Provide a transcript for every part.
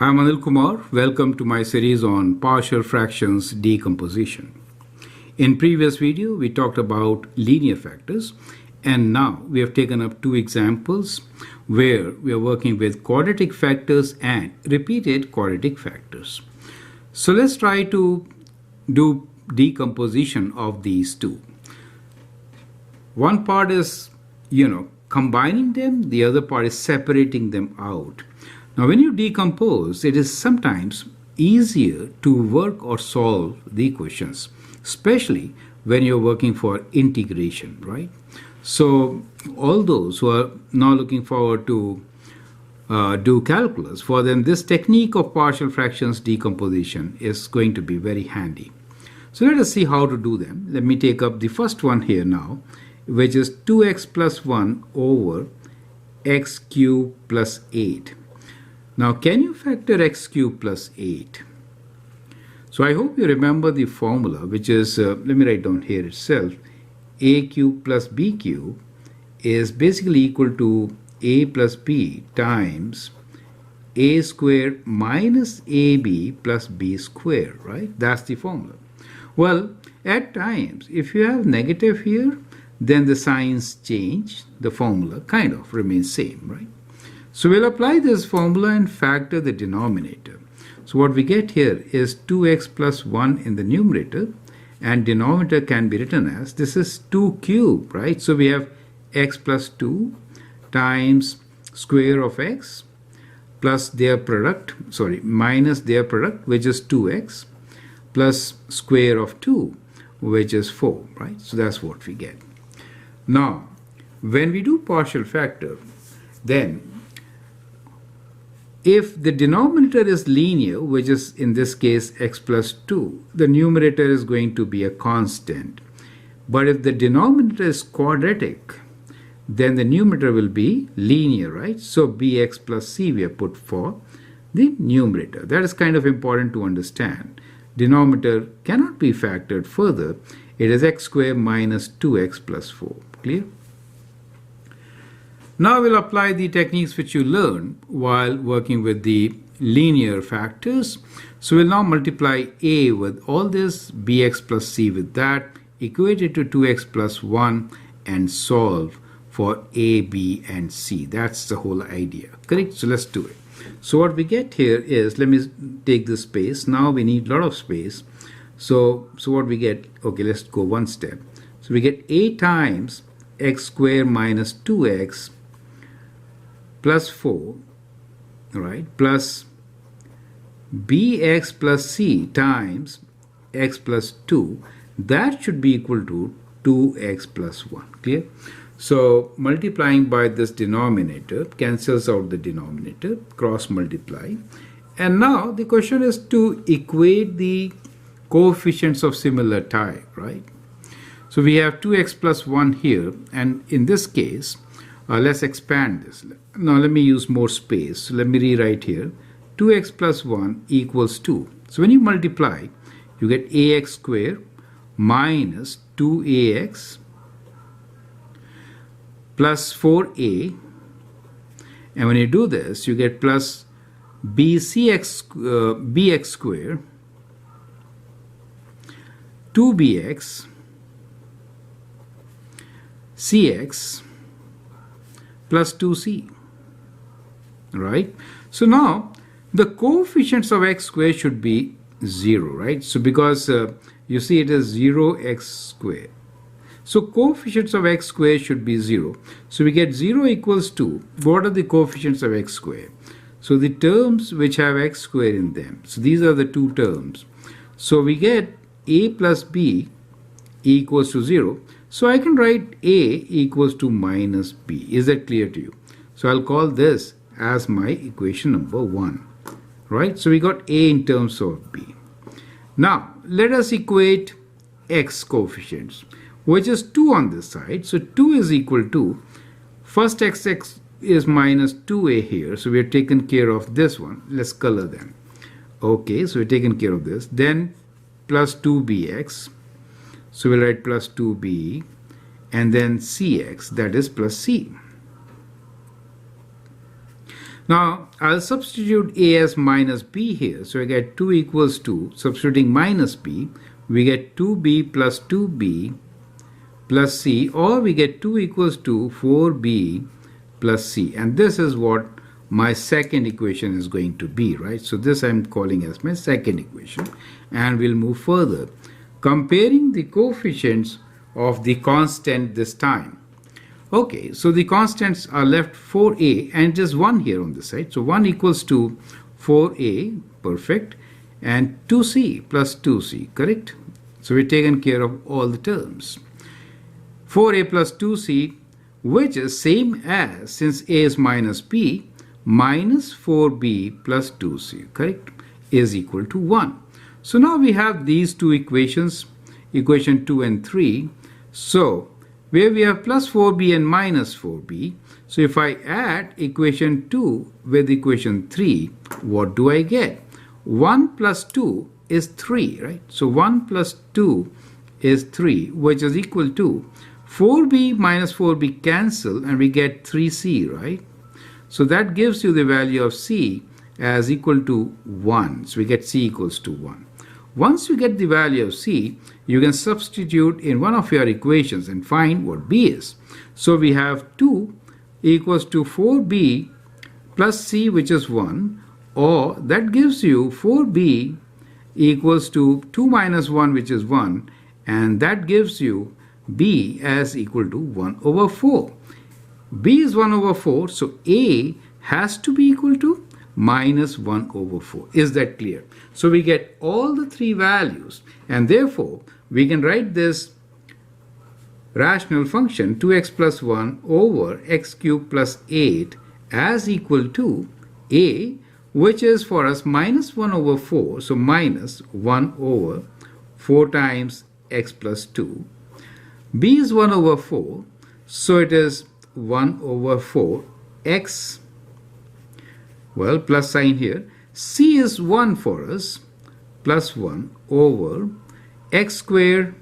I'm Anil Kumar. Welcome to my series on partial fractions decomposition. In previous video, we talked about linear factors, and now we have taken up two examples where we are working with quadratic factors and repeated quadratic factors. So let's try to do decomposition of these two. One part is, combining them, the other part is separating them out. Now, when you decompose, it is sometimes easier to work or solve the equations, especially when you're working for integration, right? So, all those who are now looking forward to do calculus, for them this technique of partial fractions decomposition is going to be very handy. So, let us see how to do them. Let me take up the first one here now, which is 2x plus 1 over x cubed plus 8. Now, can you factor x cubed plus 8? So, I hope you remember the formula, which is, let me write down here itself, a cubed plus b cubed is basically equal to a plus b times a squared minus ab plus b squared, right? That's the formula. Well, at times, if you have negative here, then the signs change, the formula kind of remains same, right? So we'll apply this formula and factor the denominator. So what we get here is 2x plus 1 in the numerator, and denominator can be written as, this is 2 cubed, right? So we have x plus 2 times square of x plus their product, minus their product, which is 2x, plus square of 2, which is 4, right? So that's what we get. Now, when we do partial factor, then if the denominator is linear, which is in this case x plus 2, the numerator is going to be a constant. But if the denominator is quadratic, then the numerator will be linear, right? So bx plus c we have put for the numerator. That is kind of important to understand. Denominator cannot be factored further. It is x squared minus 2x plus 4. Clear? Now we'll apply the techniques which you learned while working with the linear factors. So we'll now multiply a with all this, bx plus c with that, equate it to 2x plus 1 and solve for a, b and c. That's the whole idea, correct? So let's do it. So what we get here is, let me take this space. Now we need a lot of space. So what we get, okay, let's go one step. So we get a times x squared minus 2x plus 4, right, plus bx plus c times x plus 2. That should be equal to 2x plus 1. Clear? So multiplying by this denominator cancels out the denominator, cross multiply. And now the question is to equate the coefficients of similar type, right? So we have 2x plus 1 here, and in this case, let's expand this. Now let me use more space. So let me rewrite here. 2x plus 1 equals 2. So when you multiply, you get ax squared minus 2ax plus 4a. And when you do this, you get plus bx squared 2bx cx plus 2c, right? So now the coefficients of x squared should be 0, right? So because you see it is 0x squared. So coefficients of x squared should be 0. So we get 0 equals 2. What are the coefficients of x squared? So the terms which have x squared in them. So these are the two terms. So we get a plus b equals to 0. So I can write a equals to minus b. Is that clear to you? So I'll call this as my equation number 1. Right? So we got a in terms of b. Now let us equate x coefficients, which is 2 on this side. So 2 is equal to, first x is minus 2a here. So we have taken care of this one. Let's color them. Okay, so we've taken care of this. Then plus 2bx. So we'll write plus 2b, and then cx, that is plus c. Now, I'll substitute A as minus B here. So I get 2 equals 2. Substituting minus B, we get 2B plus 2B plus C, or we get 2 equals to 4B plus C. And this is what my second equation is going to be, right? So this I'm calling as my second equation. And we'll move further, comparing the coefficients of the constant this time. Okay, so the constants are left 4a and just 1 here on this side. So 1 equals to 4a, perfect, and 2c plus 2c, correct? So we've taken care of all the terms. 4a plus 2c, which is same as, since a is minus b, minus 4b plus 2c, correct, is equal to 1. So now we have these two equations, equation 2 and 3. So where we have plus 4b and minus 4b. So if I add equation 2 with equation 3, what do I get? 1 plus 2 is 3, right? So 1 plus 2 is 3, which is equal to 4b minus 4b cancel, and we get 3c, right? So that gives you the value of c as equal to 1. So we get c equals to 1. Once you get the value of c, you can substitute in one of your equations and find what b is. So we have 2 equals to 4b plus c, which is 1, or that gives you 4b equals to 2 minus 1, which is 1, and that gives you b as equal to 1 over 4. b is 1 over 4, so a has to be equal to minus 1 over 4. Is that clear? So we get all the three values, and therefore we can write this rational function 2x plus 1 over x cubed plus 8 as equal to a, which is for us minus 1 over 4, so minus 1 over 4 times x plus 2. b is 1 over 4, so it is 1 over 4 x, well, plus sign here. C is 1 for us, plus 1 over x squared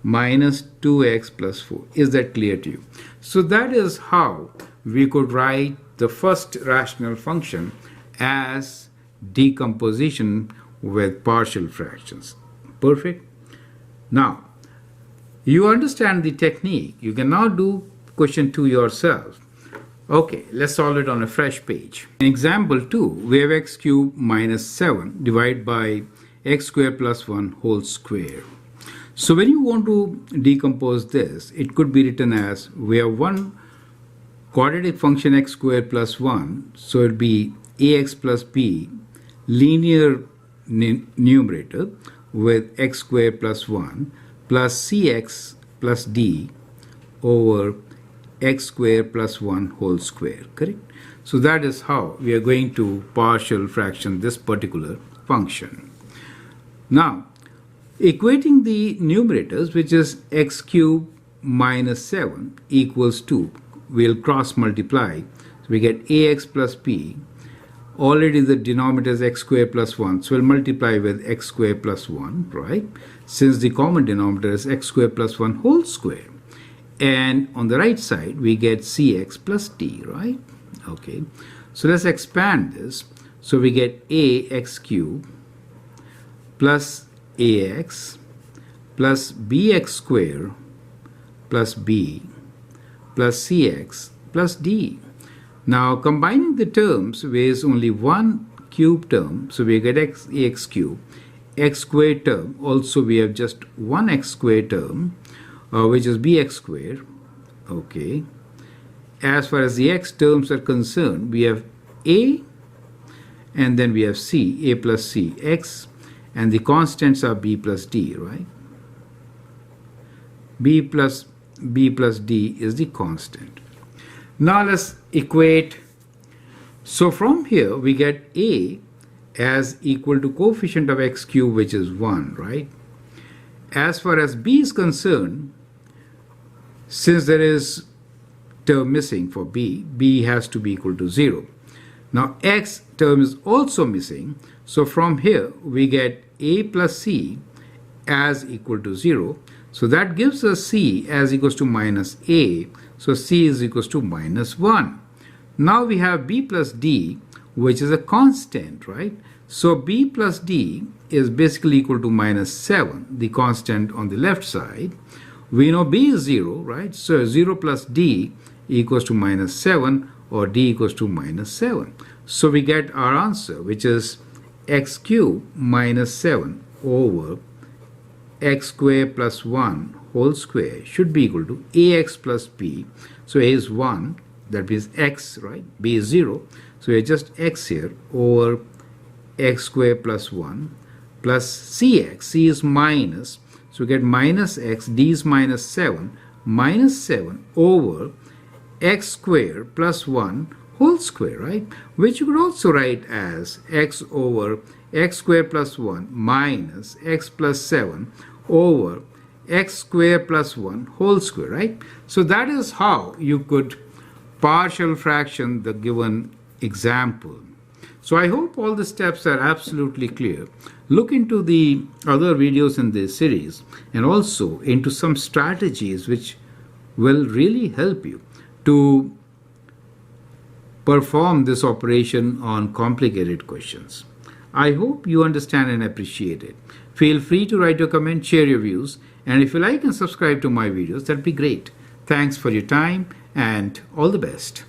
minus 2x plus 4. Is that clear to you? So that is how we could write the first rational function as decomposition with partial fractions. Perfect. Now, you understand the technique. You can now do question 2 yourself. Okay, let's solve it on a fresh page. In example 2, we have x cubed minus 7 divided by x squared plus 1 whole square. So when you want to decompose this, it could be written as, we have one quadratic function x squared plus 1, so it would be ax plus b, linear numerator with x squared plus 1 plus cx plus d over x squared plus 1 whole square, correct? So that is how we are going to partial fraction this particular function. Now, equating the numerators, which is x cubed minus 7 equals 2, we'll cross multiply. So we get ax plus b. Already the denominator is x squared plus 1, so we'll multiply with x squared plus 1, right? Since the common denominator is x squared plus 1 whole square. And on the right side, we get cx plus d, right? Okay, so let's expand this. So we get ax cubed plus ax plus bx squared plus b plus cx plus d. Now combining the terms, there is only one cube term, so we get ax cubed. X squared term, also we have just one x squared term, which is bx squared. Okay. As far as the x terms are concerned, we have a and then we have c, a plus c, x, and the constants are b plus d, right? b plus d is the constant. Now let's equate. So from here we get a as equal to coefficient of x cubed, which is 1, right? As far as b is concerned, since there is term missing for b, b has to be equal to 0. Now x term is also missing, so from here we get a plus c as equal to 0. So that gives us c as equals to minus a, so c is equals to minus 1. Now we have b plus d, which is a constant, right? So b plus d is basically equal to minus 7, the constant on the left side. We know b is 0, right? So 0 plus d equals to minus 7, or d equals to minus 7. So we get our answer, which is x cubed minus 7 over x squared plus 1 whole square should be equal to ax plus b. So a is 1, that means x, right? B is 0. So it's just x here over x squared plus 1 plus cx. C is minus. So we get minus x, d is minus 7 over x squared plus 1 whole square, right? Which you could also write as x over x squared plus 1 minus x plus 7 over x squared plus 1 whole square, right? So that is how you could partial fraction the given example. So I hope all the steps are absolutely clear. Look into the other videos in this series and also into some strategies which will really help you to perform this operation on complicated questions. I hope you understand and appreciate it. Feel free to write your comment, share your views, and if you like and subscribe to my videos, that'd be great. Thanks for your time and all the best.